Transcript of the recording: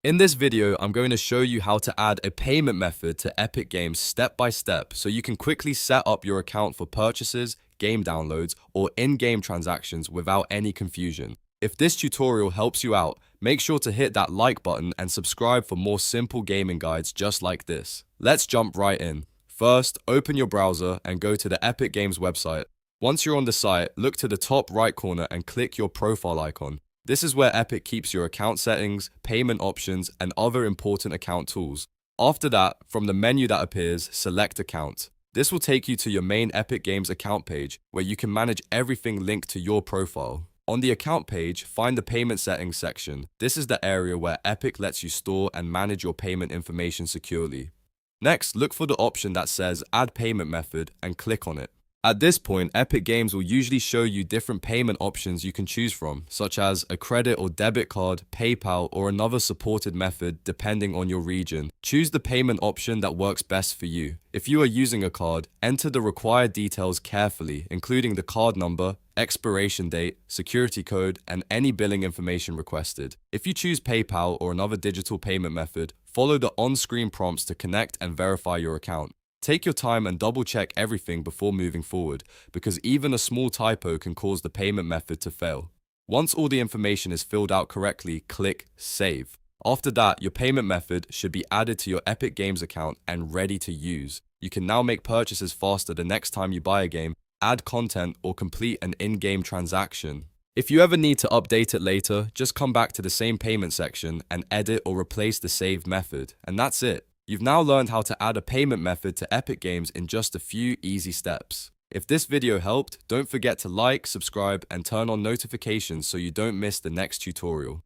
In this video, I'm going to show you how to add a payment method to Epic Games step by step so you can quickly set up your account for purchases, game downloads, or in-game transactions without any confusion. If this tutorial helps you out, make sure to hit that like button and subscribe for more simple gaming guides just like this. Let's jump right in. First, open your browser and go to the Epic Games website. Once you're on the site, look to the top right corner and click your profile icon. This is where Epic keeps your account settings, payment options, and other important account tools. After that, from the menu that appears, select Account. This will take you to your main Epic Games account page, where you can manage everything linked to your profile. On the account page, find the Payment Settings section. This is the area where Epic lets you store and manage your payment information securely. Next, look for the option that says Add Payment Method and click on it. At this point, Epic Games will usually show you different payment options you can choose from, such as a credit or debit card, PayPal, or another supported method depending on your region. Choose the payment option that works best for you. If you are using a card, enter the required details carefully, including the card number, expiration date, security code, and any billing information requested. If you choose PayPal or another digital payment method, follow the on-screen prompts to connect and verify your account. Take your time and double check everything before moving forward, because even a small typo can cause the payment method to fail. Once all the information is filled out correctly, click Save. After that, your payment method should be added to your Epic Games account and ready to use. You can now make purchases faster the next time you buy a game, add content, or complete an in-game transaction. If you ever need to update it later, just come back to the same payment section and edit or replace the saved method, and that's it. You've now learned how to add a payment method to Epic Games in just a few easy steps. If this video helped, don't forget to like, subscribe, and turn on notifications so you don't miss the next tutorial.